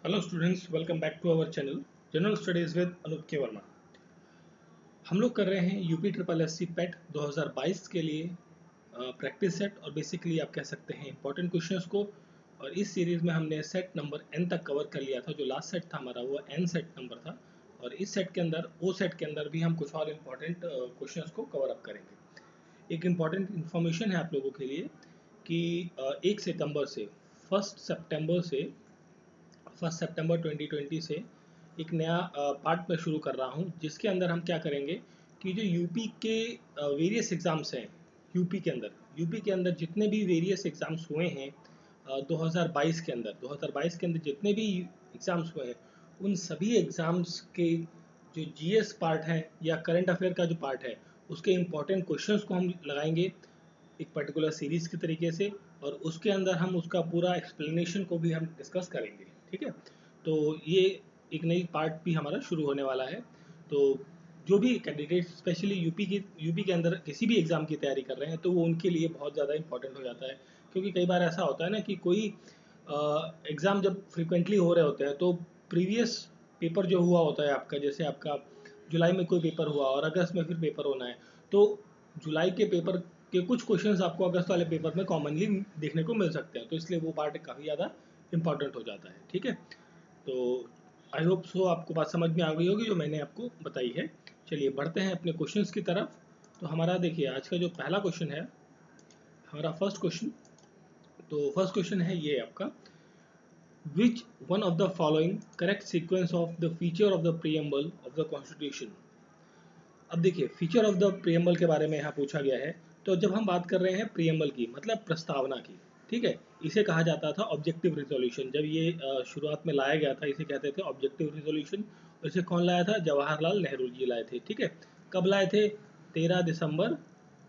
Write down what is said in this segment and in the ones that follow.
Hello students, welcome back to our channel general studies with Anoop K Verma. हम लोग कर रहे हैं UP triple S C PET 2022 के लिए प्रैक्टिस सेट और बेसिकली आप कह सकते हैं इंपॉर्टेंट क्वेश्चंस को। और इस सीरीज में हमने सेट नंबर एन तक कवर कर लिया था। जो लास्ट सेट था हमारा वो एन सेट नंबर था, और इस सेट के अंदर ओ सेट के अंदर भी हम कुछ और इम्पॉर्टेंट क्वेश्चंस को कवर अप करेंगे। एक इम्पॉर्टेंट इन्फॉर्मेशन है आप लोगों के लिए कि 1 सितंबर से 1 सितंबर 2020 से एक नया पार्ट में शुरू कर रहा हूँ, जिसके अंदर हम क्या करेंगे कि जो यूपी के वेरियस एग्ज़ाम्स हैं, यूपी के अंदर जितने भी वेरियस एग्ज़ाम्स हुए हैं 2022 के अंदर जितने भी एग्ज़ाम्स हुए हैं, उन सभी एग्ज़ाम्स के जो जीएस पार्ट है या करंट अफेयर का जो पार्ट है, उसके इम्पोर्टेंट क्वेश्चंस को हम लगाएंगे एक पर्टिकुलर सीरीज़ के तरीके से, और उसके अंदर हम उसका पूरा एक्सप्लेनेशन को भी हम डिस्कस करेंगे। ठीक है, तो ये एक नई पार्ट भी हमारा शुरू होने वाला है। तो जो भी कैंडिडेट स्पेशली यूपी के अंदर किसी भी एग्ज़ाम की तैयारी कर रहे हैं, तो वो उनके लिए बहुत ज़्यादा इंपॉर्टेंट हो जाता है। क्योंकि कई बार ऐसा होता है ना कि कोई एग्ज़ाम जब फ्रिक्वेंटली हो रहे होते हैं, तो प्रीवियस पेपर जो हुआ होता है आपका, जैसे आपका जुलाई में कोई पेपर हुआ और अगस्त में फिर पेपर होना है, तो जुलाई के पेपर के कुछ क्वेश्चंस आपको अगस्त वाले पेपर में कॉमनली देखने को मिल सकते हैं। तो इसलिए वो पार्ट काफ़ी ज़्यादा इंपॉर्टेंट हो जाता है। ठीक है, तो आई होप सो आपको बात समझ में आ गई होगी जो मैंने आपको बताई है। चलिए बढ़ते हैं अपने क्वेश्चंस की तरफ। तो हमारा देखिए आज का जो पहला क्वेश्चन है, हमारा फर्स्ट क्वेश्चन, तो फर्स्ट क्वेश्चन है ये आपका, which one of the following correct sequence of the feature of the preamble of the constitution. अब देखिए फीचर ऑफ द प्रीएम्बल के बारे में यहाँ पूछा गया है। तो जब हम बात कर रहे हैं प्रीएम्बल की, मतलब प्रस्तावना की, ठीक है, इसे कहा जाता था ऑब्जेक्टिव रिजोल्यूशन। जब ये शुरुआत में लाया गया था, इसे कहते थे ऑब्जेक्टिव रिजोल्यूशन। और इसे कौन लाया था? जवाहरलाल नेहरू जी लाए थे। ठीक है, कब लाए थे? 13 दिसंबर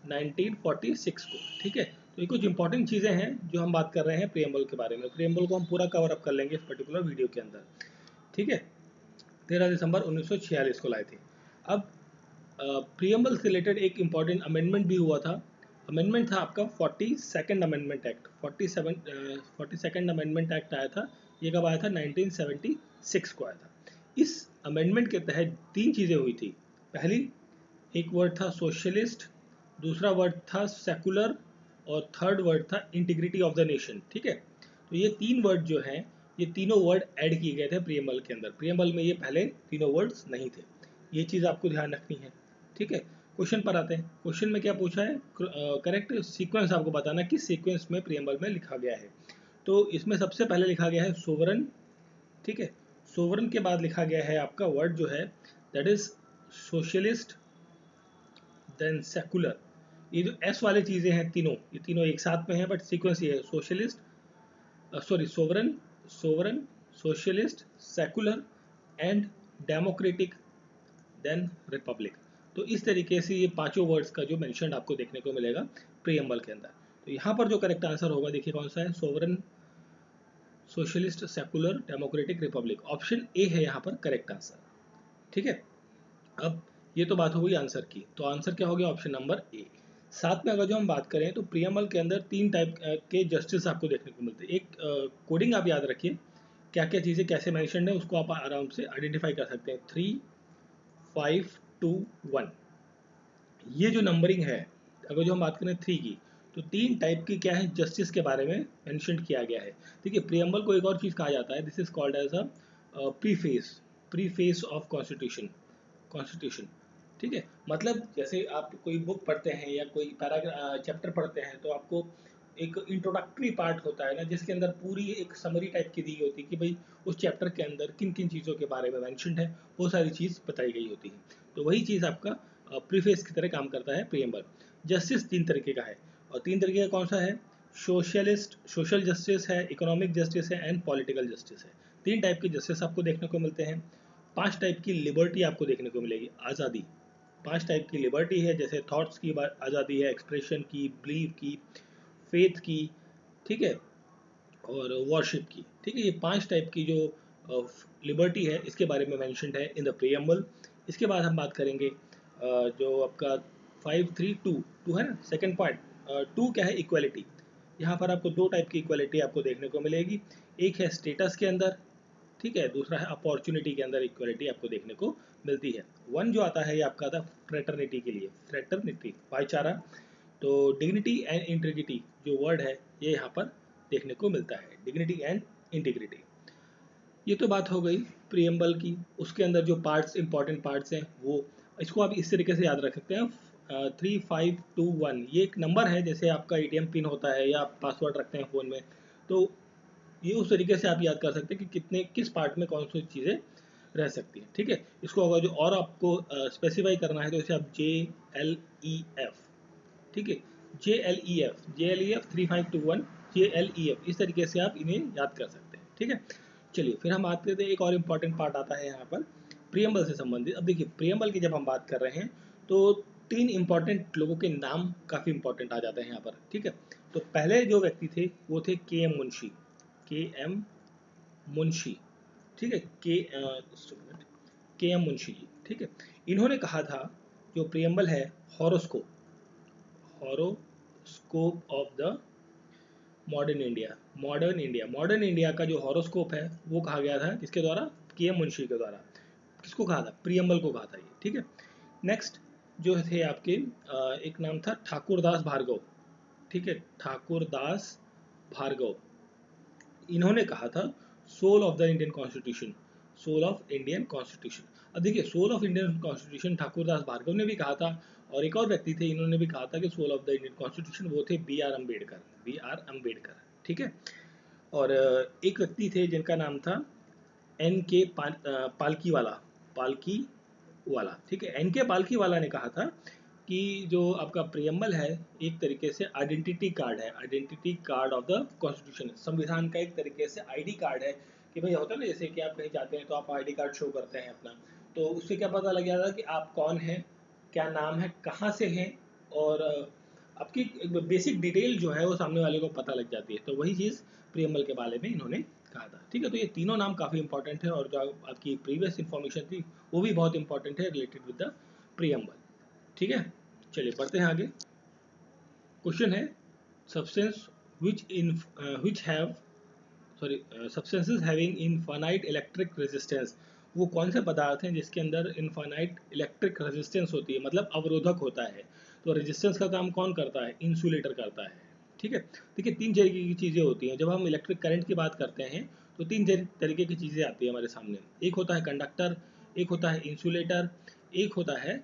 1946 को। ठीक है, तो ये कुछ इंपॉर्टेंट चीज़ें हैं जो हम बात कर रहे हैं प्रीएम्बल के बारे में। प्रीएम्बल को हम पूरा कवर अप कर लेंगे इस पर्टिकुलर वीडियो के अंदर। ठीक है, 13 दिसंबर 1946 को लाए थे। अब प्रीएम्बल से रिलेटेड एक इम्पॉर्टेंट अमेंडमेंट भी हुआ था। अमेंडमेंट था आपका 42nd amendment act. 42nd amendment act आया था। ये कब आया था? 1976 को आया था। इस अमेंडमेंट के तहत तीन चीज़ें हुई थी। पहली, एक वर्ड था सोशलिस्ट, दूसरा वर्ड था सेकुलर, और थर्ड वर्ड था इंटीग्रिटी ऑफ द नेशन। ठीक है, तो ये तीन वर्ड जो हैं, ये तीनों वर्ड ऐड किए गए थे प्रीएम्बल के अंदर। प्रीएम्बल में ये पहले तीनों वर्ड्स नहीं थे। ये चीज़ आपको ध्यान रखनी है। ठीक है, क्वेश्चन पर आते हैं। क्वेश्चन में क्या पूछा है? करेक्ट सीक्वेंस आपको बताना किस सीक्वेंस में प्रीएम्बल में लिखा गया है। तो इसमें सबसे पहले लिखा गया है सोवरन। ठीक है, सोवरन के बाद लिखा गया है आपका वर्ड जो है that is socialist, then secular. ये जो एस वाली चीज़ें हैं तीनों, ये तीनों एक साथ में हैं, बट सीक्वेंस ये है socialist, sorry sovereign, sovereign, socialist, secular and democratic, then republic. तो इस तरीके से ये पांचों वर्ड्स का जो मेंशन आपको देखने को मिलेगा प्रीएम्बल के अंदर। तो यहाँ पर जो करेक्ट आंसर होगा देखिए कौन सा है? Sovereign, socialist, secular, democratic, Republic. Option A है यहाँ पर करेक्ट आंसर। ठीक है, अब ये तो बात हो गई आंसर की, तो आंसर क्या हो गया? ऑप्शन नंबर ए। साथ में अगर जो हम बात करें तो प्रीएम्बल के अंदर तीन टाइप के जस्टिस आपको देखने को मिलते हैं। एक कोडिंग आप याद रखिए, क्या क्या चीज़ें कैसे मैंशन है उसको आप आराम से आइडेंटिफाई कर सकते हैं। 3, 5, 2, 1, ये जो नंबरिंग है, अगर जो हम बात करें 3 की, तो तीन टाइप की क्या है जस्टिस के बारे में मेंशन किया गया है। देखिए प्रीएम्बल को एक और चीज़ कहा जाता है, this is called as a preface of constitution. ठीक है, मतलब जैसे आप कोई बुक पढ़ते हैं या कोई पैराग्राफ चैप्टर पढ़ते हैं, तो आपको एक इंट्रोडक्टरी पार्ट होता है ना, जिसके अंदर पूरी एक समरी टाइप की दी होती है कि भाई उस चैप्टर के अंदर किन किन चीज़ों के बारे में मैंशनड है, वो सारी चीज़ बताई गई होती है। तो वही चीज़ आपका प्रीफेस की तरह काम करता है प्रीएम्बल। जस्टिस तीन तरीके का है, और तीन तरीके का कौन सा है? सोशल जस्टिस है, इकोनॉमिक जस्टिस है, एंड पॉलिटिकल जस्टिस है। तीन टाइप के जस्टिस आपको देखने को मिलते हैं। पांच टाइप की लिबर्टी आपको देखने को मिलेगी, आज़ादी। पांच टाइप की लिबर्टी है, जैसे थॉट्स की आज़ादी है, एक्सप्रेशन की, बिलीव की, फेथ की, ठीक है, और वर्शिप की। ठीक है, ये पांच टाइप की जो लिबर्टी है इसके बारे में मैंशनड है इन द प्रीएम्बल। इसके बाद हम बात करेंगे जो आपका 5, 3, 2 है ना, सेकेंड पॉइंट। 2 क्या है? इक्वलिटी। यहाँ पर आपको दो टाइप की इक्वलिटी आपको देखने को मिलेगी। एक है स्टेटस के अंदर, ठीक है। दूसरा है अपॉर्चुनिटी के अंदर इक्वलिटी आपको देखने को मिलती है। 1 जो आता है ये आपका आता है फ्रेटर्निटी के लिए, फ्रेटर्निटी भाईचारा। तो डिग्निटी एंड इंटीग्रिटी जो वर्ड है ये यहाँ पर देखने को मिलता है, डिग्निटी एंड इंटीग्रिटी। ये तो बात हो गई प्रियम्बल की। उसके अंदर जो पार्ट्स, इंपॉर्टेंट पार्ट्स हैं वो, इसको आप इस तरीके से याद रख सकते हैं 3521। ये एक नंबर है, जैसे आपका एटीएम पिन होता है या आप पासवर्ड रखते हैं फ़ोन में, तो ये उस तरीके से आप याद कर सकते हैं कि कितने किस पार्ट में कौन सी चीज़ें रह सकती हैं। ठीक है। इसको अगर जो और आपको स्पेसिफाई करना है तो इसे आप JLEF, ठीक है, JLEF 3521 JLEF, इस तरीके से आप इन्हें याद कर सकते हैं। ठीक है। चलिए फिर हम बात करते हैं, एक और इम्पॉर्टेंट पार्ट आता है यहाँ पर प्रियम्बल से संबंधित। अब देखिए प्रियम्बल की जब हम बात कर रहे हैं तो 3 इंपॉर्टेंट लोगों के नाम काफ़ी इंपॉर्टेंट आ जाते हैं यहाँ पर। ठीक है। तो पहले जो व्यक्ति थे वो थे KM मुंशी, KM मुंशी। ठीक है, KM मुंशी जी। ठीक है। इन्होंने कहा था जो प्रियम्बल है, horoscope, horoscope of the modern India, modern India का जो हॉरोस्कोप है वो कहा गया था किसके द्वारा, KM मुंशी के द्वारा। किसको कहा था, प्रियम्बल को कहा था ये। ठीक है। नेक्स्ट जो थे आपके एक नाम था ठाकुरदास भार्गव। ठीक है, ठाकुरदास भार्गव, इन्होंने कहा था soul of the Indian constitution, soul of Indian constitution. अब देखिए soul of Indian constitution Thakurdas Bhargava ने भी कहा था, और एक और व्यक्ति थे इन्होंने भी कहा था कि soul of the Indian constitution, वो थे BR अम्बेडकर, BR अम्बेडकर। ठीक है। और एक व्यक्ति थे जिनका नाम था NK पालकीवाला, पालकीवाला। ठीक है, NK पालकीवाला ने कहा था कि जो आपका प्रियम्बल है एक तरीके से आइडेंटिटी कार्ड है, identity card of the constitution, संविधान का एक तरीके से ID कार्ड है। कि भाई होता है ना, जैसे कि आप कहीं जाते हैं तो आप ID कार्ड शो करते हैं अपना, तो उससे क्या पता लग जाता है कि आप कौन हैं, क्या नाम है, कहाँ से हैं, और आपकी बेसिक डिटेल जो है वो सामने वाले को पता लग जाती है। तो वही चीज़ प्रियम्बल के बारे में इन्होंने कहा था। ठीक है। तो ये तीनों नाम काफ़ी इंपॉर्टेंट है, और जो आपकी प्रीवियस इन्फॉर्मेशन थी वो भी बहुत इंपॉर्टेंट है रिलेटेड विद द प्रियम्बल। ठीक है। चलिए बढ़ते हैं आगे। क्वेश्चन है substance which have substances having infinite electric resistance. वो कौन से पदार्थ हैं जिसके अंदर इनफाइनाइट इलेक्ट्रिक रेजिस्टेंस होती है, मतलब अवरोधक होता है। तो रेजिस्टेंस का काम कौन करता है, इंसुलेटर करता है। ठीक है। देखिए 3 तरीके की चीज़ें होती हैं जब हम इलेक्ट्रिक करंट की बात करते हैं, तो 3 तरीके की चीज़ें आती है हमारे सामने। एक होता है कंडक्टर, एक होता है इंसुलेटर, एक होता है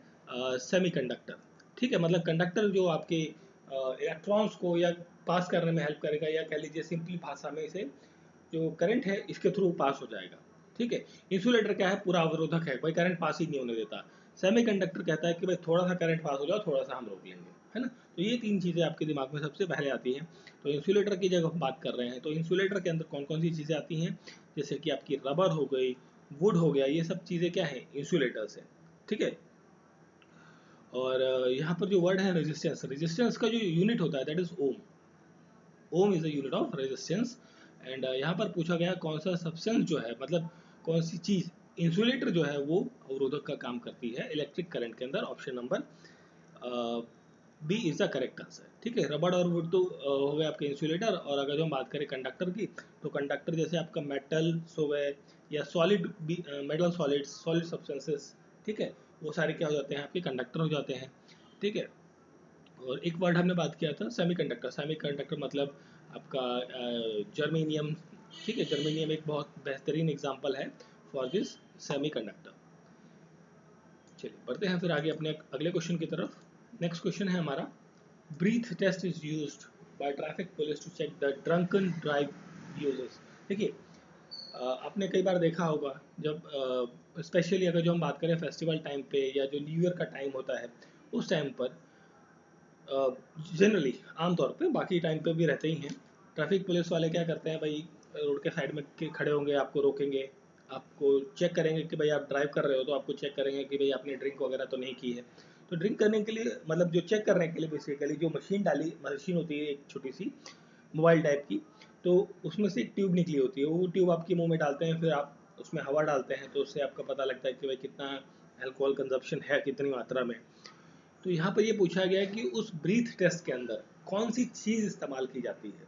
सेमीकंडक्टर। ठीक है। मतलब कंडक्टर जो आपके इलेक्ट्रॉन्स को या पास करने में हेल्प करेगा, या कह लीजिए सिंपली भाषा में इसे जो करंट है इसके थ्रू पास हो जाएगा। ठीक है। इंसुलेटर क्या है, पूरा अवरोधक है, कोई करंट पास ही नहीं होने देता। सेमीकंडक्टर कहता है कि भाई थोड़ा सा करंट पास हो जाओ, थोड़ा सा हम रोक लेंगे, है ना। तो ये 3 चीज़ें आपके दिमाग में सबसे पहले आती हैं। तो इंसुलेटर की जब हम बात कर रहे हैं तो इंसुलेटर के अंदर कौन कौन सी चीज़ें आती हैं, जैसे कि आपकी रबर हो गई, वुड हो गया, ये सब चीज़ें क्या है, इंसुलेटर्स है। ठीक है। और यहाँ पर जो वर्ड है रेजिस्टेंस, रेजिस्टेंस का जो यूनिट होता है that is ohm, ohm is the unit of resistance. And यहाँ पर पूछा गया कौन सा सब्सटेंस जो है, मतलब कौन सी चीज़, इंसुलेटर जो है वो अवरोधक का काम करती है इलेक्ट्रिक करंट के अंदर। Option number B is the correct answer. ठीक है। रबड़ और वुड तो हो गए आपके इंसुलेटर, और अगर जो हम बात करें कंडक्टर की, तो कंडक्टर जैसे आपका मेटल्स हो गए या solid metal solids, solid substances, ठीक है, वो सारे क्या हो जाते हैं आपके कंडक्टर हो जाते हैं। ठीक है। और एक वर्ड हमने बात किया था सेमीकंडक्टर, सेमीकंडक्टर मतलब आपका जर्मेनियम। ठीक है। जर्मेनियम एक बहुत बेहतरीन एग्जांपल है फॉर दिस सेमीकंडक्टर। चलिए बढ़ते हैं फिर आगे अपने अगले क्वेश्चन की तरफ। नेक्स्ट क्वेश्चन है हमारा, breath test is used by traffic police to check the drunken drive users. देखिए आपने कई बार देखा होगा जब स्पेशली अगर जो हम बात करें फेस्टिवल टाइम पे या जो न्यू ईयर का टाइम होता है उस टाइम पर, जनरली आमतौर पे, बाकी टाइम पे भी रहते ही हैं, ट्रैफिक पुलिस वाले क्या करते हैं भाई, रोड के साइड में खड़े होंगे, आपको रोकेंगे, आपको चेक करेंगे कि भाई आप ड्राइव कर रहे हो, तो आपको चेक करेंगे कि भाई आपने ड्रिंक वगैरह तो नहीं की है। तो ड्रिंक करने के लिए, मतलब जो चेक करने के लिए बेसिकली जो मशीन होती है एक छोटी सी मोबाइल टाइप की, तो उसमें से एक ट्यूब निकली होती है, वो ट्यूब आपके मुंह में डालते हैं, फिर आप उसमें हवा डालते हैं, तो उससे आपका पता लगता है कि भाई कितना अल्कोहल कंजप्शन है, कितनी मात्रा में। तो यहाँ पर ये पूछा गया है कि उस ब्रीथ टेस्ट के अंदर कौन सी चीज़ इस्तेमाल की जाती है।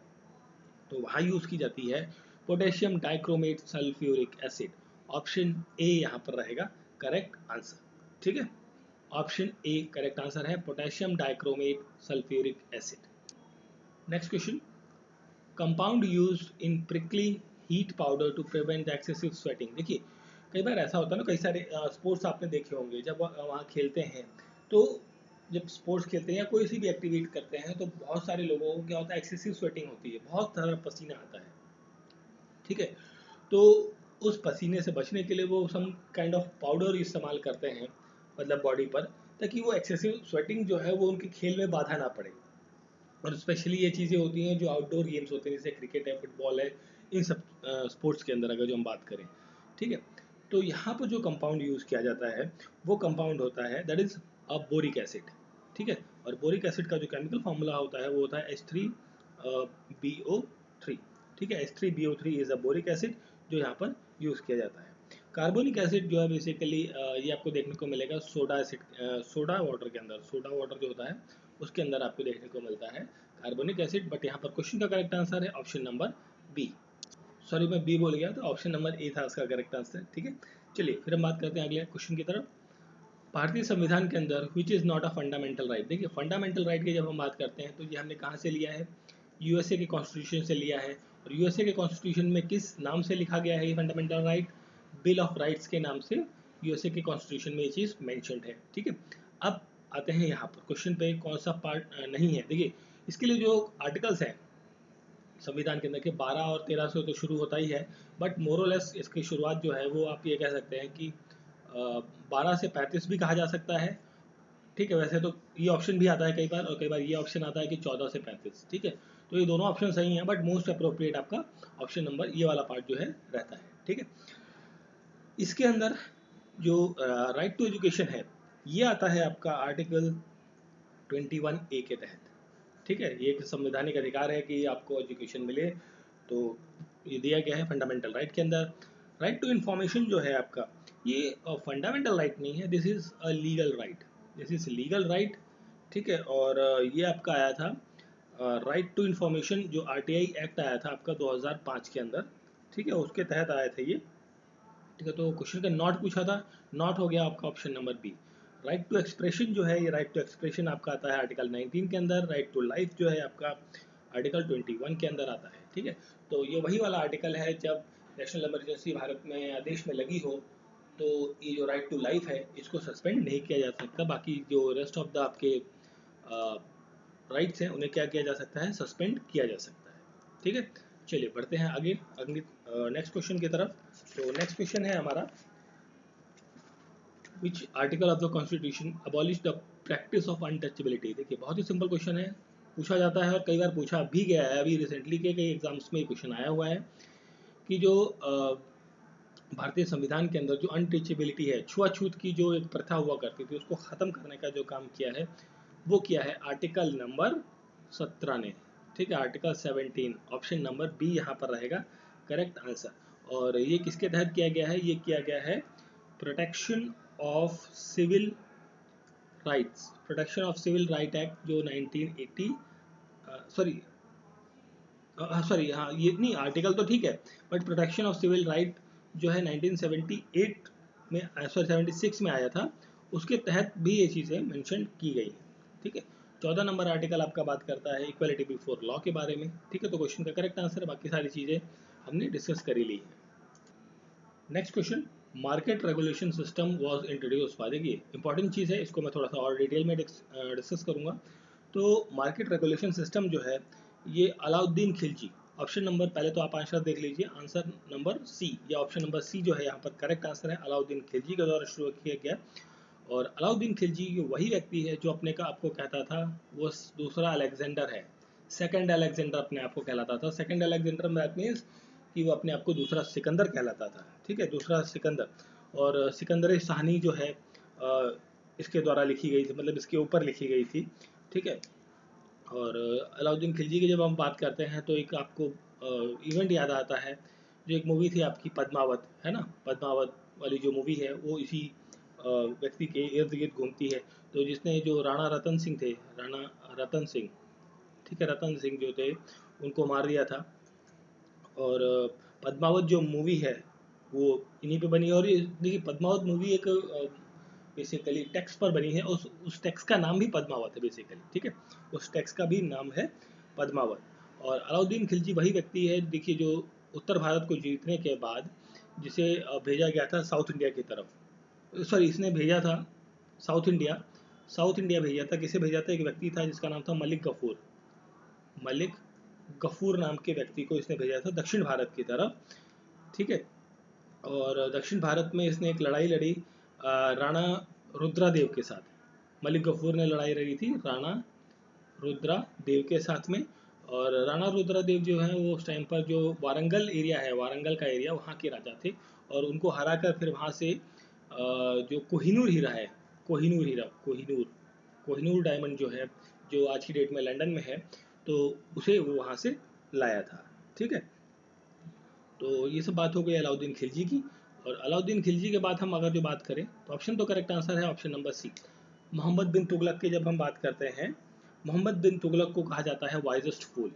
तो वहाँ यूज़ की जाती है potassium dichromate sulphuric acid. Option A यहाँ पर रहेगा करेक्ट आंसर। ठीक है, ऑप्शन ए करेक्ट आंसर है, potassium dichromate sulphuric acid. Next question, compound use in prickly heat powder to prevent excessive sweating. देखिए कई बार ऐसा होता है ना, कई सारे स्पोर्ट्स आपने देखे होंगे, जब वहाँ खेलते हैं तो जब स्पोर्ट्स खेलते हैं या कोई सी भी एक्टिविटी करते हैं तो बहुत सारे लोगों को क्या होता है, एक्सेसिव स्वेटिंग होती है, बहुत सारा पसीना आता है। ठीक है, तो उस पसीने से बचने के लिए वो सम काइंड ऑफ पाउडर इस्तेमाल करते हैं मतलब बॉडी पर, ताकि वो एक्सेसिव स्वेटिंग जो है वो उनके खेल में बाधा ना पड़े। और स्पेशली ये चीज़ें होती हैं जो आउटडोर गेम्स होते हैं, जैसे क्रिकेट है, फुटबॉल है, इन सब स्पोर्ट्स के अंदर अगर जो हम बात करें। ठीक है, तो यहाँ पर जो कंपाउंड यूज़ किया जाता है वो कंपाउंड होता है that is a boric acid. ठीक है, और बोरिक एसिड का जो केमिकल फार्मूला होता है वो होता है H3BO3। ठीक है, H3BO3 is a boric acid जो यहाँ पर यूज़ किया जाता है। कार्बोनिक एसिड जो है बेसिकली ये आपको देखने को मिलेगा सोडा एसिड, सोडा वाटर के अंदर, सोडा वाटर जो होता है उसके अंदर आपको देखने को मिलता है कार्बोनिक एसिड। बट यहाँ पर क्वेश्चन का करेक्ट आंसर है ऑप्शन नंबर बी। सॉरी मैं बी बोल गया, तो ऑप्शन नंबर ए था उसका करेक्ट आंसर। ठीक है, चलिए फिर हम बात करते हैं अगले क्वेश्चन की तरफ। भारतीय संविधान के अंदर which is not a fundamental right. देखिए फंडामेंटल राइट की जब हम बात करते हैं तो ये हमने कहाँ से लिया है, यूएसए के कॉन्स्टिट्यूशन से लिया है। और यूएसए के कॉन्स्टिट्यूशन में किस नाम से लिखा गया है ये fundamental right, bill of rights के नाम से यूएसए के कॉन्स्टिट्यूशन में ये चीज़ मैंशनड है। ठीक है, अब आते हैं यहाँ पर क्वेश्चन पे, कौन सा पार्ट नहीं है। देखिए इसके लिए जो आर्टिकल्स हैं संविधान के अंदर के 12 और 13 से तो शुरू होता ही है, बट मोरलेस इसकी शुरुआत जो है वो आप ये कह सकते हैं कि 12 से 35 भी कहा जा सकता है। ठीक है, वैसे तो ये ऑप्शन भी आता है कई बार, और कई बार ये ऑप्शन आता है कि 14 से 35। ठीक है, तो ये दोनों ऑप्शन सही हैं, बट मोस्ट अप्रोप्रिएट आपका ऑप्शन नंबर ये वाला पार्ट जो है रहता है। ठीक है, इसके अंदर जो राइट टू एजुकेशन है ये आता है आपका आर्टिकल 21A के तहत। ठीक है, ये एक संवैधानिक अधिकार है कि आपको एजुकेशन मिले, तो ये दिया गया है फंडामेंटल राइट के अंदर। राइट टू इन्फॉर्मेशन जो है आपका, ये फंडामेंटल राइट नहीं है, this is a legal right, this is legal right. ठीक है, और ये आपका आया था राइट टू इन्फॉर्मेशन, जो आरटीआई एक्ट आया था आपका 2005 के अंदर। ठीक है, उसके तहत आया था ये। ठीक है, तो क्वेश्चन का नॉट पूछा था, नॉट हो गया आपका option number B. Right to expression जो है, ये राइट टू एक्सप्रेशन आपका आता है आर्टिकल 19 के अंदर। राइट टू लाइफ जो है आपका आर्टिकल 21 के अंदर आता है। ठीक है, तो ये वही वाला आर्टिकल है जब नेशनल इमरजेंसी भारत में या देश में लगी हो तो ये जो राइट टू लाइफ है इसको सस्पेंड नहीं किया जा सकता। बाकी जो रेस्ट ऑफ द आपके राइट्स हैं उन्हें क्या किया जा सकता है, सस्पेंड किया जा सकता है। ठीक है, चलिए बढ़ते हैं आगे अगली नेक्स्ट क्वेश्चन की तरफ। तो नेक्स्ट क्वेश्चन है हमारा, which article of the constitution abolish the practice of untouchability. देखिए बहुत ही सिंपल क्वेश्चन है, पूछा जाता है और कई बार पूछा भी गया है, अभी रिसेंटली के कई एग्जाम्स में क्वेश्चन आया हुआ है कि जो भारतीय संविधान के अंदर जो अनटचेबिलिटी है, छुआछूत की जो एक प्रथा हुआ करती थी उसको ख़त्म करने का जो काम किया है वो किया है आर्टिकल नंबर 17 ने। ठीक है, आर्टिकल 17, ऑप्शन नंबर बी यहाँ पर रहेगा करेक्ट आंसर। और ये किसके तहत किया गया है, ये किया गया है protection of civil rights, protection of civil right act जो 1980, सॉरी सॉरी हाँ ये नहीं, आर्टिकल तो ठीक है, but protection of civil right जो है 1978 में, सॉरी 76 में आया था, उसके तहत भी ये चीज़ें मेंशन की गई हैं। ठीक है, 14 नंबर आर्टिकल आपका बात करता है इक्वलिटी बिफोर लॉ के बारे में। ठीक है, तो क्वेश्चन का करेक्ट आंसर है, बाकी सारी चीज़ें हमने डिस्कस कर ही ली है। Next question, market regulation system was introduce by. देखिए इंपॉर्टेंट चीज़ है, इसको मैं थोड़ा सा और डिटेल में डिस्कस करूंगा। तो मार्केट रेगुलेशन सिस्टम जो है ये अलाउद्दीन खिलजी, ऑप्शन नंबर, पहले तो आप आंसर देख लीजिए, आंसर नंबर सी, या ऑप्शन नंबर सी जो है यहाँ पर करेक्ट आंसर है, अलाउद्दीन खिलजी के द्वारा शुरू किया गया। और अलाउद्दीन खिलजी वही व्यक्ति है जो अपने का आपको कहता था वो दूसरा अलेक्जेंडर है, सेकंड अलेक्जेंडर अपने आप को कहलाता था। सेकंड अलेक्जेंडर दैट मीन्स कि वो अपने आप को दूसरा सिकंदर कहलाता था। ठीक है, दूसरा सिकंदर। और सिकंदर शाहनी जो है इसके द्वारा लिखी गई थी, मतलब इसके ऊपर लिखी गई थी। ठीक है, और अलाउद्दीन खिलजी की जब हम बात करते हैं तो एक आपको इवेंट याद आता है, जो एक मूवी थी आपकी पद्मावत, है ना, पद्मावत वाली जो मूवी है वो इसी व्यक्ति के इर्द गिर्द घूमती है। तो जिसने जो राणा रतन सिंह थे, राणा रतन सिंह, ठीक है, रतन सिंह जो थे उनको मार दिया था। और पद्मावत जो मूवी है वो इन्हीं पे बनी है। और ये देखिए पद्मावत मूवी एक बेसिकली टेक्स्ट पर बनी है, उस टेक्स्ट का नाम भी पद्मावत है बेसिकली, ठीक है, उस टेक्स्ट का भी नाम है पद्मावत। और अलाउद्दीन खिलजी वही व्यक्ति है देखिए जो उत्तर भारत को जीतने के बाद जिसे भेजा गया था साउथ इंडिया की तरफ, सॉरी इसने भेजा था साउथ इंडिया, साउथ इंडिया भेजा था। किसे भेजा था? एक व्यक्ति था जिसका नाम था मलिक गफूर, मलिक गफूर नाम के व्यक्ति को इसने भेजा था दक्षिण भारत की तरफ, ठीक है। और दक्षिण भारत में इसने एक लड़ाई लड़ी राणा रुद्रादेव के साथ। मलिक गफूर ने लड़ाई लड़ी थी राणा रुद्रादेव के साथ में। और राणा रुद्रादेव जो है वो उस टाइम पर जो वारंगल एरिया है, वारंगल का एरिया, वहाँ के राजा थे। और उनको हराकर फिर वहाँ से जो कोहिनूर हीरा है, कोहिनूर हीरा, कोहिनूर डायमंड जो है, जो आज की डेट में लंदन में है, तो उसे वो वहाँ से लाया था, ठीक है। तो ये सब बात हो गई अलाउद्दीन खिलजी की। और अलाउद्दीन खिलजी के बाद हम अगर जो बात करें तो ऑप्शन तो करेक्ट आंसर है ऑप्शन नंबर सी, मोहम्मद बिन तुगलक की जब हम बात करते हैं, मोहम्मद बिन तुगलक को कहा जाता है वाइजेस्ट फूल,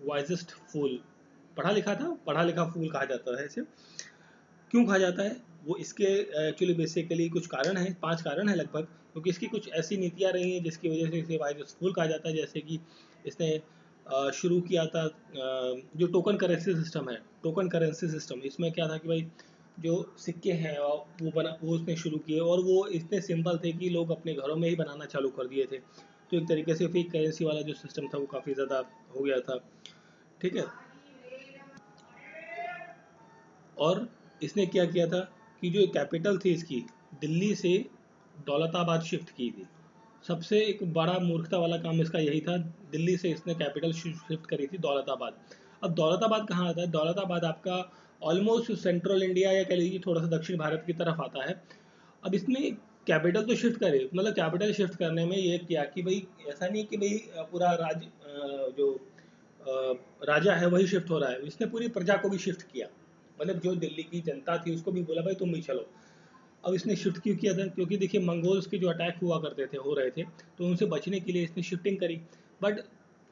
वाइजेस्ट फूल, पढ़ा लिखा था, पढ़ा लिखा फूल कहा जाता है इसे। क्यों कहा जाता है? वो इसके एक्चुअली बेसिकली कुछ कारण हैं, 5 कारण हैं लगभग, क्योंकि इसकी कुछ ऐसी नीतियाँ रही हैं जिसकी वजह से इसे वाइजेस्ट फूल कहा जाता है। जैसे कि इसने शुरू किया था जो टोकन करेंसी सिस्टम है, टोकन करेंसी सिस्टम, इसमें क्या था कि भाई जो सिक्के हैं वो उसने शुरू किए, और वो इतने सिंपल थे कि लोग अपने घरों में ही बनाना चालू कर दिए थे। तो एक तरीके से फेक करेंसी वाला जो सिस्टम था वो काफ़ी ज़्यादा हो गया था, ठीक है। और इसने क्या किया था कि जो कैपिटल थी इसकी, दिल्ली से दौलताबाद शिफ्ट की थी। सबसे एक बड़ा मूर्खता वाला काम इसका यही था, दिल्ली से इसने कैपिटल शिफ्ट करी थी दौलताबाद। अब दौलताबाद कहाँ आता है? दौलताबाद आपका ऑलमोस्ट सेंट्रल इंडिया या कह लीजिए थोड़ा सा दक्षिण भारत की तरफ आता है। अब इसने कैपिटल तो शिफ्ट करे, मतलब कैपिटल शिफ्ट करने में ये किया कि भाई ऐसा नहीं कि भाई पूरा जो राजा है वही शिफ्ट हो रहा है, इसने पूरी प्रजा को भी शिफ्ट किया। मतलब जो दिल्ली की जनता थी उसको भी बोला भाई तुम भी चलो। अब इसने शिफ्ट क्यों किया था? क्योंकि देखिए मंगोल्स के जो अटैक हुआ करते थे, हो रहे थे, तो उनसे बचने के लिए इसने शिफ्टिंग करी। बट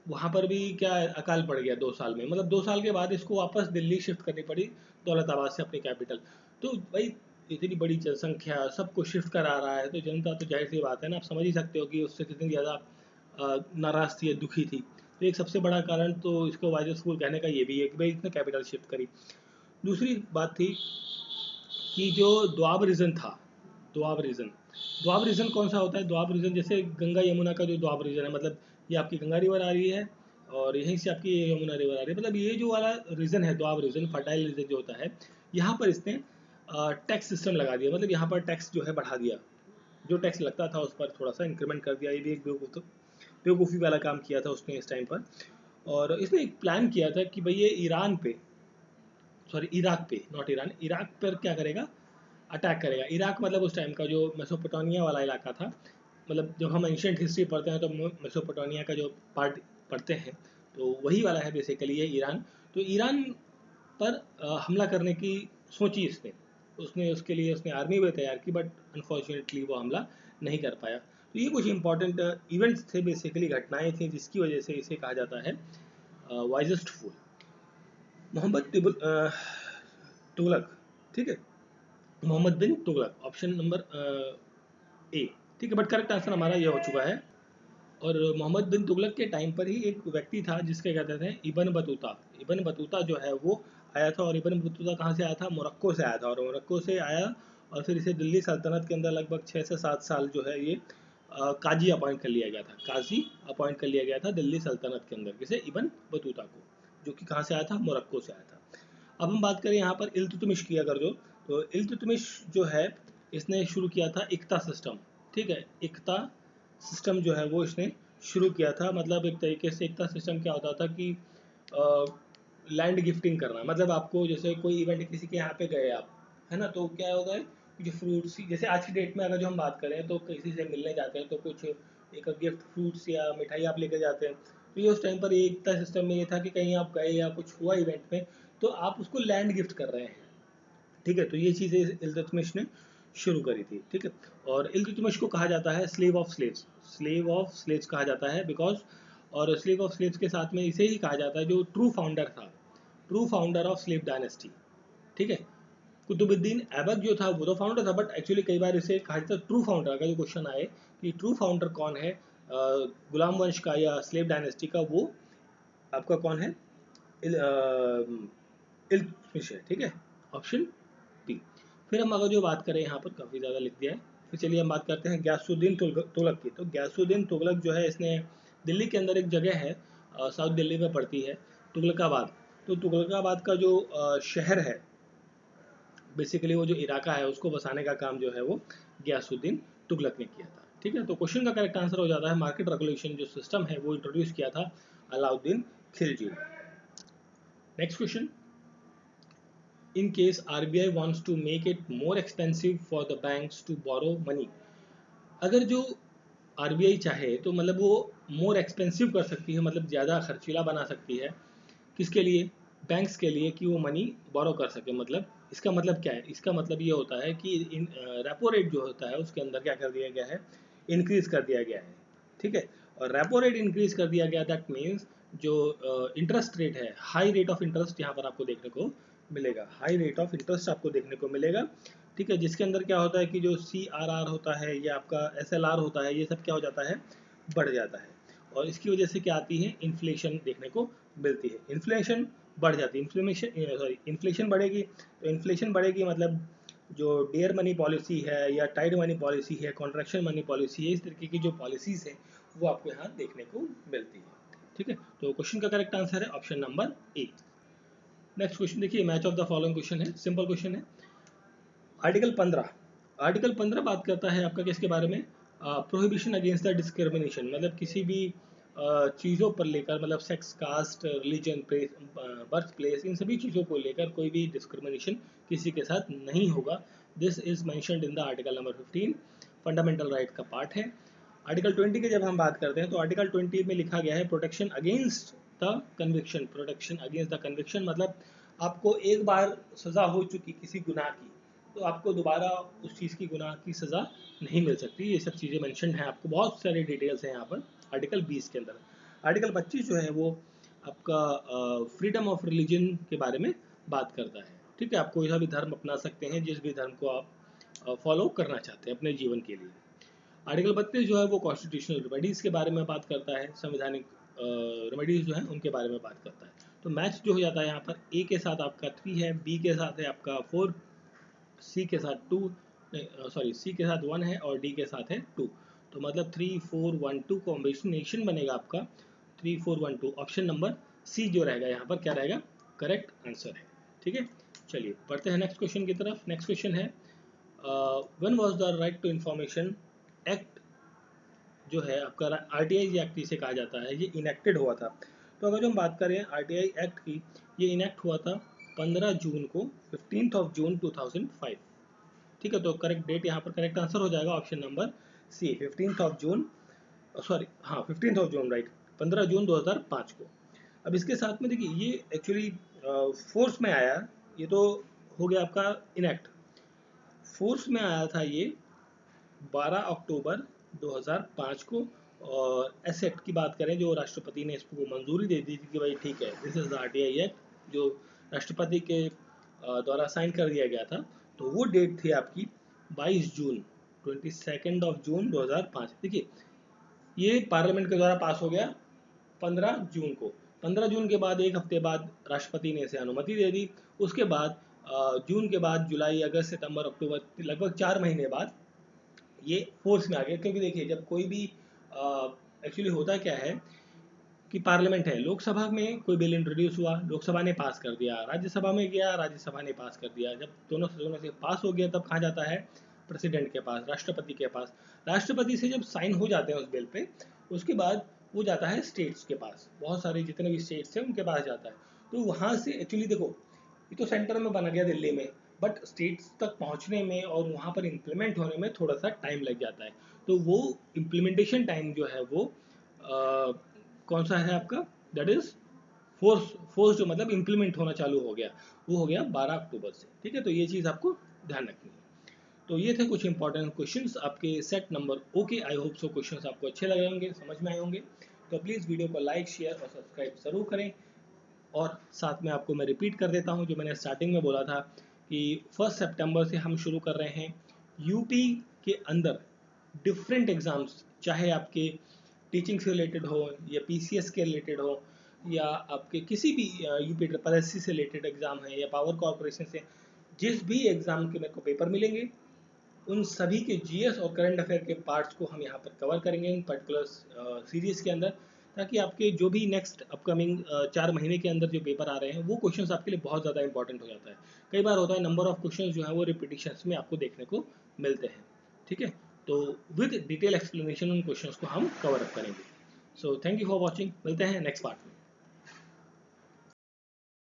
वहाँ पर भी क्या अकाल पड़ गया 2 साल में, मतलब 2 साल के बाद इसको वापस दिल्ली शिफ्ट करनी पड़ी दौलताबाद से अपनी कैपिटल। तो भाई इतनी बड़ी जनसंख्या, सबको शिफ्ट करा रहा है, तो जनता तो जाहिर सी बात है ना, आप समझ ही सकते हो कि उससे कितनी ज़्यादा नाराज़ थी, दुखी थी। तो एक सबसे बड़ा कारण तो इसको वाइजर स्कूल कहने का ये भी है कि भाई इसने कैपिटल शिफ्ट करी। दूसरी बात थी कि जो द्वाब रीजन था, द्वाब रीजन, द्वाब रीजन कौन सा होता है? द्वाब रीजन जैसे गंगा यमुना का जो द्वाब रीजन है, मतलब ये आपकी गंगा रिवर आ रही है और यहीं से आपकी यमुना रिवर आ रही है, मतलब ये जो वाला रीजन है द्वाब रीजन, फर्टाइल रीजन जो होता है, यहाँ पर इसने टैक्स सिस्टम लगा दिया, मतलब यहाँ पर टैक्स जो है बढ़ा दिया, जो टैक्स लगता था उस पर थोड़ा सा इंक्रीमेंट कर दिया। ये भी एक बेवकूफ़ी वाला काम किया था उसने इस टाइम पर। और इसने एक प्लान किया था कि भाई ये ईरान पे, सॉरी इराक पे, नॉट ईरान, इराक पर क्या करेगा? अटैक करेगा। इराक मतलब उस टाइम का जो मेसोपोटामिया वाला इलाका था, मतलब जब हम एंशियंट हिस्ट्री पढ़ते हैं तो मेसोपोटामिया का जो पार्ट पढ़ते हैं तो वही वाला है बेसिकली ये ईरान। तो ईरान पर हमला करने की सोची इसने, उसने उसके लिए उसने आर्मी भी तैयार की, बट अनफॉर्चुनेटली वो हमला नहीं कर पाया। तो ये कुछ इंपॉर्टेंट इवेंट्स थे, बेसिकली घटनाएं थी, जिसकी वजह से इसे कहा जाता है वाइजेस्ट फूल, मोहम्मद तुगलक, ठीक है, मोहम्मद बिन तुगलक, ऑप्शन नंबर ए, ठीक है। बट करेक्ट आंसर हमारा ये हो चुका है। और मोहम्मद बिन तुगलक के टाइम पर ही एक व्यक्ति था जिसके कहते थे इबन बतूता, इबन बतूता जो है वो आया था। और इबन बतूता कहाँ से आया था? मोरक्को से आया था, और मोरक्को से आया और फिर इसे दिल्ली सल्तनत के अंदर लगभग 6 से 7 साल जो है ये काजी अपॉइंट कर लिया गया था, काजी अपॉइंट कर लिया गया था दिल्ली सल्तनत के अंदर, किसे? इबन बतूता को, जो कि कहाँ से आया था? मोरक्को से आया था। अब हम बात करें यहाँ पर इल्तुतमिश की अगर जो, तो इल्तुतमिश जो है इसने शुरू किया था इक्ता सिस्टम, ठीक है। इक्ता सिस्टम जो है वो इसने शुरू किया था, मतलब एक तरीके से इक्ता सिस्टम क्या होता था कि लैंड गिफ्टिंग करना, मतलब आपको जैसे कोई इवेंट किसी के यहाँ पे गए आप, है ना, तो क्या होता है कि जो फ्रूट्स, जैसे आज की डेट में अगर जो हम बात करें तो किसी से मिलने जाते हैं तो कुछ एक गिफ्ट फ्रूट्स या मिठाई आप लेकर जाते हैं। तो ये उस टाइम पर एकता सिस्टम में ये था कि कहीं आप गए या कुछ हुआ इवेंट में तो आप उसको लैंड गिफ्ट कर रहे हैं, ठीक है। तो ये चीज़ें इल्तुतमिश ने शुरू करी थी, ठीक है। और इल्तुतमिश को कहा जाता है slave of slaves, slave of slaves कहा जाता है बिकॉज, और स्लेव ऑफ स्लेव्स के साथ में इसे ही कहा जाता है जो ट्रू फाउंडर था, true founder of slave dynasty. ठीक है, कुतुबुद्दीन ऐबक जो था वो तो फाउंडर था, बट एक्चुअली कई बार इसे कहा जाता है ट्रू फाउंडर। अगर जो क्वेश्चन आए कि ट्रू फाउंडर कौन है गुलाम वंश का या स्लेव डायनेस्टी का, वो आपका कौन है, इल्तुतमिश है। ठीक है, ऑप्शन बी। फिर हम अगर जो बात करें, यहाँ पर काफ़ी ज़्यादा लिख दिया है, फिर चलिए हम बात करते हैं गयासुद्दीन तुगलक की। तो गयासुद्दीन तुगलक जो है, इसने दिल्ली के अंदर एक जगह है, साउथ दिल्ली में पड़ती है, तुगलकाबाद। तो तुगलकाबाद का जो शहर है, बेसिकली वो जो इलाका है, उसको बसाने का काम जो है वो गयासुद्दीन तुगलक ने किया था। ठीक है, तो क्वेश्चन का करेक्ट आंसर हो जाता है मार्केट रेगुलेशन जो सिस्टम है वो इंट्रोड्यूस किया था अलाउद्दीन खिलजी ने। Next question, in case RBI wants to make it more expensive for the banks to borrow money। अगर जो RBI चाहे तो मतलब वो मोर एक्सपेंसिव कर सकती है, मतलब ज़्यादा खर्चीला बना सकती है, किसके लिए, बैंक्स के लिए, कि वो मनी बोरो कर सके। मतलब इसका मतलब क्या है, इसका मतलब ये होता है कि इन रेपो रेट जो होता है उसके अंदर क्या कर दिया गया है, इंक्रीज कर दिया गया है। ठीक है, और रेपो रेट इंक्रीज कर दिया गया, दैट मीन्स जो इंटरेस्ट रेट है, हाई रेट ऑफ इंटरेस्ट यहाँ पर आपको देखने को मिलेगा, हाई रेट ऑफ इंटरेस्ट आपको देखने को मिलेगा। ठीक है, जिसके अंदर क्या होता है कि जो CRR होता है या आपका SLR होता है, ये सब क्या हो जाता है, बढ़ जाता है। और इसकी वजह से क्या आती है, इन्फ्लेशन देखने को मिलती है, इन्फ्लेशन बढ़ जाती है, इन्फ्लेशन बढ़ेगी। तो इन्फ्लेशन बढ़ेगी मतलब जो डेयर मनी पॉलिसी है या टाइड मनी पॉलिसी है, कॉन्ट्रैक्शन मनी पॉलिसी है, इस तरीके की जो पॉलिसीज है वो आपको यहाँ देखने को मिलती है। ठीक है, तो क्वेश्चन का करेक्ट आंसर है option number A. Next question देखिए, match of the following question है, सिंपल क्वेश्चन है। आर्टिकल 15, आर्टिकल 15 बात करता है आपका किसके बारे में, प्रोहिबिशन अगेंस्ट द डिस्क्रिमिनेशन। मतलब किसी भी चीज़ों पर लेकर, मतलब sex, caste, religion, birth place, इन सभी चीज़ों को लेकर कोई भी डिस्क्रिमिनेशन किसी के साथ नहीं होगा। This is mentioned in the article number 15, fundamental right का पार्ट है। आर्टिकल 20 की जब हम बात करते हैं तो आर्टिकल 20 में लिखा गया है protection against the conviction. Protection against the conviction मतलब आपको एक बार सज़ा हो चुकी किसी गुनाह की, तो आपको दोबारा उस चीज़ की गुनाह की सज़ा नहीं मिल सकती। ये सब चीज़ें मेंशन हैं, आपको बहुत सारे डिटेल्स हैं यहाँ पर आर्टिकल 20 के अंदर। आर्टिकल 25 जो है वो आपका फ्रीडम ऑफ रिलीजन के बारे में बात करता है। ठीक है, आप कोई सा भी धर्म अपना सकते हैं, जिस भी धर्म को आप फॉलो करना चाहते हैं अपने जीवन के लिए। आर्टिकल 32 जो है वो कॉन्स्टिट्यूशनल रेमेडीज़ के बारे में बात करता है, संवैधानिक रेमेडीज़ जो है उनके बारे में बात करता है। तो मैच जो हो जाता है यहाँ पर, ए के साथ आपका 3 है, बी के साथ है आपका 4, सी के साथ 2, सॉरी सी के साथ 1 है और डी के साथ है 2। तो मतलब 3 4 1 2 कॉम्बिनेशन बनेगा आपका 3 4 1 2। ऑप्शन नंबर सी जो रहेगा यहाँ पर क्या रहेगा, करेक्ट आंसर है। ठीक है, चलिए बढ़ते हैं नेक्स्ट क्वेश्चन की तरफ। नेक्स्ट क्वेश्चन है, when was the right to information act जो है आपका, RTI एक्ट इसे कहा जाता है, ये इनेक्टेड हुआ था। तो अगर जो हम बात करें RTI एक्ट की, ये इनेक्ट हुआ था 15 जून को, 15 जून 2005। ठीक है, तो करेक्ट डेट यहाँ पर करेक्ट आंसर हो जाएगा ऑप्शन नंबर सी, 15 जून, सॉरी हाँ 15 जून, राइट, 15 जून 2005 को। अब इसके साथ में देखिए ये एक्चुअली फोर्स में आया, ये तो हो गया आपका इनेक्ट, फोर्स में आया था ये 12 अक्टूबर 2005 को। और एस एक्ट की बात करें, जो राष्ट्रपति ने इसको मंजूरी दे दी थी कि भाई ठीक है, this is the RTI act, जो राष्ट्रपति के द्वारा साइन कर दिया गया था। तो वो डेट थी आपकी 22 जून, 22 जून 2005। देखिए ये पार्लियामेंट के द्वारा पास हो गया 15 जून को। 15 जून के बाद एक हफ्ते बाद राष्ट्रपति ने इसे अनुमति दे दी। उसके बाद जून के बाद जुलाई, अगस्त, सितंबर, अक्टूबर, लगभग 4 महीने बाद ये फोर्स में आ गया। क्योंकि देखिए जब कोई भी एक्चुअली होता क्या है कि पार्लियामेंट है, लोकसभा में कोई बिल इंट्रोड्यूस हुआ, लोकसभा ने पास कर दिया, राज्यसभा में गया, राज्यसभा ने पास कर दिया, जब दोनों सदनों से पास हो गया तब कहाँ जाता है, प्रेसिडेंट के पास, राष्ट्रपति के पास। राष्ट्रपति से जब साइन हो जाते हैं उस बिल पे, उसके बाद वो जाता है स्टेट्स के पास, बहुत सारे जितने भी स्टेट्स हैं उनके पास जाता है। तो वहाँ से एक्चुअली देखो, ये तो सेंटर में बना गया दिल्ली में, बट स्टेट्स तक पहुँचने में और वहाँ पर इम्प्लीमेंट होने में थोड़ा सा टाइम लग जाता है। तो वो इम्प्लीमेंटेशन टाइम जो है वो कौन सा है आपका, दैट इज फोर्स जो मतलब इम्प्लीमेंट होना चालू हो गया, वो हो गया 12 अक्टूबर से। ठीक है, तो ये चीज़ आपको ध्यान रखनी है। तो ये थे कुछ इंपॉर्टेंट क्वेश्चंस आपके set number okay. I hope so questions आपको अच्छे लगे होंगे, समझ में आए होंगे। तो प्लीज़ वीडियो को लाइक, शेयर और सब्सक्राइब जरूर करें। और साथ में आपको मैं रिपीट कर देता हूँ जो मैंने स्टार्टिंग में बोला था कि 1 सितंबर से हम शुरू कर रहे हैं यूपी के अंदर डिफरेंट एग्ज़ाम्स, चाहे आपके टीचिंग से रिलेटेड हो या पीसीएस के रिलेटेड हो या आपके किसी भी यूपी ट्रिपल एससी से रिलेटेड एग्ज़ाम है या पावर कॉरपोरेशन से, जिस भी एग्ज़ाम के मेरे को पेपर मिलेंगे उन सभी के जीएस और करंट अफेयर के पार्ट्स को हम यहाँ पर कवर करेंगे इन पर्टिकुलर सीरीज़ के अंदर, ताकि आपके जो भी नेक्स्ट अपकमिंग 4 महीने के अंदर जो पेपर आ रहे हैं वो क्वेश्चंस आपके लिए बहुत ज़्यादा इंपॉर्टेंट हो जाता है। कई बार होता है नंबर ऑफ क्वेश्चंस जो है वो रिपीटिशंस में आपको देखने को मिलते हैं। ठीक है, तो विद डिटेल एक्सप्लेनेशन उन क्वेश्चंस को हम कवर अप करेंगे। So thank you for watching, मिलते हैं नेक्स्ट पार्ट में।